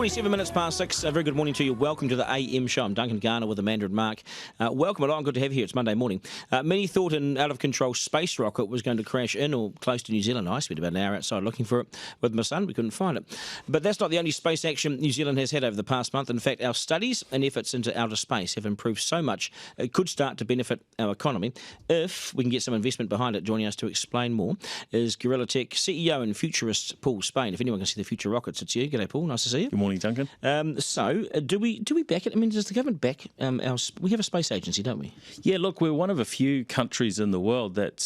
27 minutes past 6. A very good morning to you. Welcome to the AM show. I'm Duncan Garner with Amanda and Mark. Welcome along. Good to have you here. It's Monday morning. Many thought an out-of-control space rocket was going to crash in or close to New Zealand. I spent about an hour outside looking for it with my son. We couldn't find it. But that's not the only space action New Zealand has had over the past month. In fact, our studies and efforts into outer space have improved so much it could start to benefit our economy if we can get some investment behind it. Joining us to explain more is Gorilla Tech CEO and futurist Paul Spain. If anyone can see the future rockets, it's you. G'day, Paul. Nice to see you. Good morning, Duncan. Do we back it? I mean, does the government back we have a space agency, don't we? Yeah, look, we're one of a few countries in the world that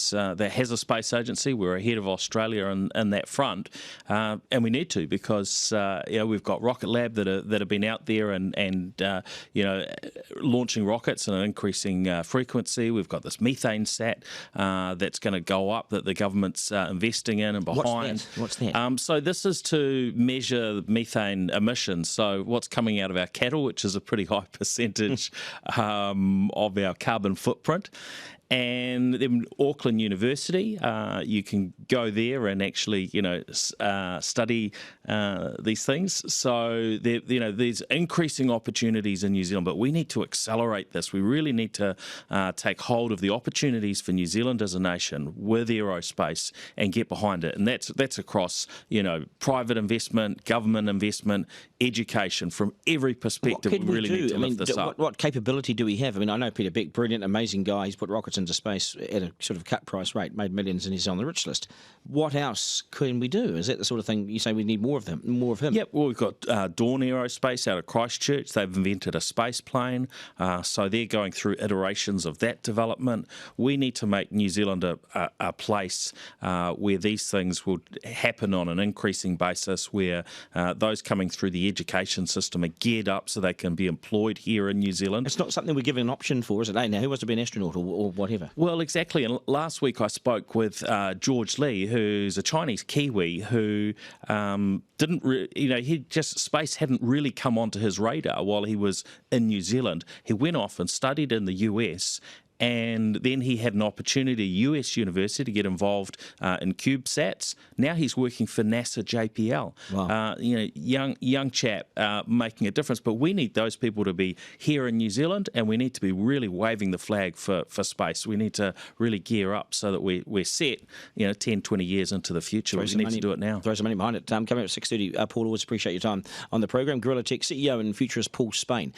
has a space agency. We're ahead of Australia in that front, and we need to because we've got Rocket Lab that have been out there and launching rockets and increasing frequency. We've got this methane sat that's going to go up that the government's investing in and behind. What's that? So this is to measure methane emissions. So what's coming out of our cattle, which is a pretty high percentage of our carbon footprint. And then Auckland University, you can go there and actually, study these things. So there's increasing opportunities in New Zealand, but we need to accelerate this. We really need to take hold of the opportunities for New Zealand as a nation with aerospace and get behind it. And that's across, private investment, government investment, education from every perspective. We really need to lift this up. What capability do we have? I mean, I know Peter Beck, brilliant, amazing guy. He's put rockets into space at a sort of cut price rate, made millions, and he's on the rich list. What else can we do? Is that the sort of thing you say we need more of him? Yep, well, we've got Dawn Aerospace out of Christchurch. They've invented a space plane, so they're going through iterations of that development. We need to make New Zealand a place where these things will happen on an increasing basis, where those coming through the education system are geared up so they can be employed here in New Zealand. It's not something we're given an option for, is it? Hey, now, who wants to be an astronaut or whatever? Well, exactly. And last week I spoke with George Lee, who's a Chinese Kiwi who space hadn't really come onto his radar while he was in New Zealand. He went off and studied in the US. And then he had an opportunity, US University, to get involved in CubeSats. Now he's working for NASA JPL. Wow. Young chap making a difference. But we need those people to be here in New Zealand, and we need to be really waving the flag for space. We need to really gear up so that we're set, 10, 20 years into the future. We need to do it now. Throw some money behind it. Coming up at 6:30, Paul, always appreciate your time on the program. Gorilla Tech CEO and futurist Paul Spain.